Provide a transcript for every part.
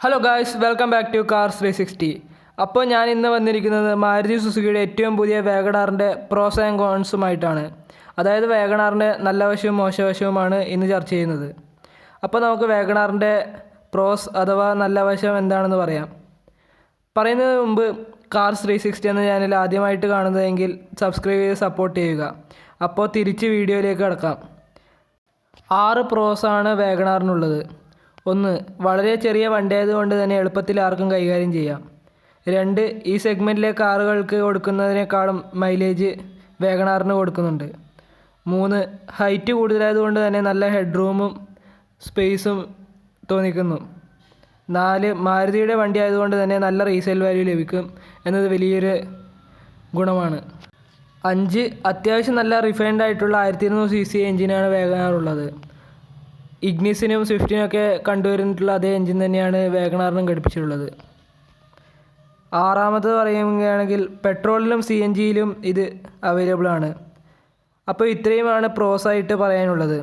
Hello guys, welcome back to cars 360. അപ്പോൾ ഞാൻ ഇന്ന് വന്നിരിക്കുന്നത് മാരുതി സുസുക്കിയുടെ ഏറ്റവും പുതിയ വേഗണാറിൻ്റെ പ്രോസ് ആൻഡ് കോൺസുമായിട്ടാണ്. അതായത് വേഗണാറിൻ്റെ നല്ല വശവും മോശവശവുമാണ് ഇന്ന് ചർച്ച ചെയ്യുന്നത്. അപ്പോൾ നമുക്ക് വേഗണാറിൻ്റെ പ്രോസ് അഥവാ നല്ല വശം എന്താണെന്ന് പറയാം. പറയുന്നതിന് മുമ്പ് കാർസ് 360 എന്ന ചാനൽ ആദ്യമായിട്ട് കാണുന്നതെങ്കിൽ സബ്സ്ക്രൈബ് ചെയ്ത് സപ്പോർട്ട് ചെയ്യുക. അപ്പോൾ തിരിച്ച് വീഡിയോയിലേക്ക് കടക്കാം. 6 പ്രോസാണ് വേഗണാറിനുള്ളത്. 1. വളരെ ചെറിയ വണ്ടിയായതുകൊണ്ട് തന്നെ എളുപ്പത്തിൽ ആർക്കും കൈകാര്യം ചെയ്യാം. 2. ഈ സെഗ്മെൻറ്റിലെ കാറുകൾക്ക് കൊടുക്കുന്നതിനേക്കാളും മൈലേജ് വേഗണാറിന് കൊടുക്കുന്നുണ്ട്. 3. ഹൈറ്റ് കൂടുതലായതുകൊണ്ട് തന്നെ നല്ല ഹെഡ് റൂമും സ്പേസും തോന്നിക്കുന്നു. 4. മാരുതിയുടെ വണ്ടി ആയതുകൊണ്ട് തന്നെ നല്ല റീസെയിൽ വാല്യൂ ലഭിക്കും എന്നത് വലിയൊരു ഗുണമാണ്. 5. അത്യാവശ്യം നല്ല റിഫൈൻഡ് ആയിട്ടുള്ള 1200cc എഞ്ചിനാണ് വേഗണാറുള്ളത്. ഇഗ്നിസിനും സ്വിഫ്റ്റിനൊക്കെ കണ്ടുവരുന്നിട്ടുള്ള അതേ എഞ്ചിൻ തന്നെയാണ് വേഗണാറിനും ഘടിപ്പിച്ചിട്ടുള്ളത്. 6. പറയുകയാണെങ്കിൽ പെട്രോളിലും CNGയിലും ഇത് അവൈലബിൾ ആണ്. അപ്പോൾ ഇത്രയുമാണ് പ്രോസായിട്ട് പറയാനുള്ളത്.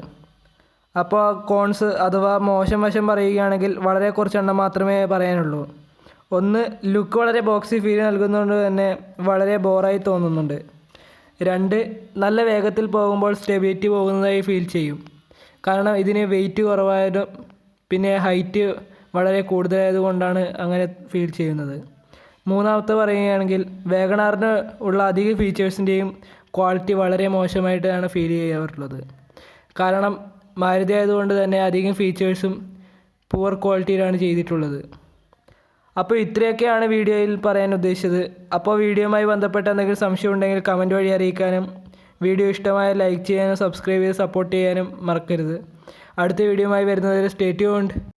അപ്പോൾ കോൺസ് അഥവാ മോശം വശം പറയുകയാണെങ്കിൽ വളരെ കുറച്ചെണ്ണം മാത്രമേ പറയാനുള്ളൂ. 1. ലുക്ക് വളരെ ബോക്സി ഫീൽ നൽകുന്നതുകൊണ്ട് തന്നെ വളരെ ബോറായി തോന്നുന്നുണ്ട്. 2. നല്ല വേഗത്തിൽ പോകുമ്പോൾ സ്റ്റെബിലിറ്റി പോകുന്നതായി ഫീൽ ചെയ്യും. കാരണം ഇതിന് വെയിറ്റ് കുറവായതും പിന്നെ ഹൈറ്റ് വളരെ കൂടുതലായതുകൊണ്ടാണ് അങ്ങനെ ഫീൽ ചെയ്യുന്നത്. 3. പറയുകയാണെങ്കിൽ വേഗണാറിന് ഉള്ള അധിക ഫീച്ചേഴ്സിൻ്റെയും ക്വാളിറ്റി വളരെ മോശമായിട്ടാണ് ഫീൽ ചെയ്യാറുള്ളത്. കാരണം മാരുതി ആയതുകൊണ്ട് തന്നെ അധികം ഫീച്ചേഴ്സും പുവർ ക്വാളിറ്റിയിലാണ് ചെയ്തിട്ടുള്ളത്. അപ്പോൾ ഇത്രയൊക്കെയാണ് വീഡിയോയിൽ പറയാൻ ഉദ്ദേശിച്ചത്. അപ്പോൾ വീഡിയോയുമായി ബന്ധപ്പെട്ട എന്തെങ്കിലും സംശയം ഉണ്ടെങ്കിൽ കമൻറ്റ് വഴി അറിയിക്കാനും വീഡിയോ ഇഷ്ടമായ ലൈക്ക് ചെയ്യാനും സബ്സ്ക്രൈബ് ചെയ്ത് സപ്പോർട്ട് ചെയ്യാനും മറക്കരുത്. അടുത്ത വീഡിയോയുമായി വരുന്നതിൽ സ്റ്റേ ട്യൂൺഡ്.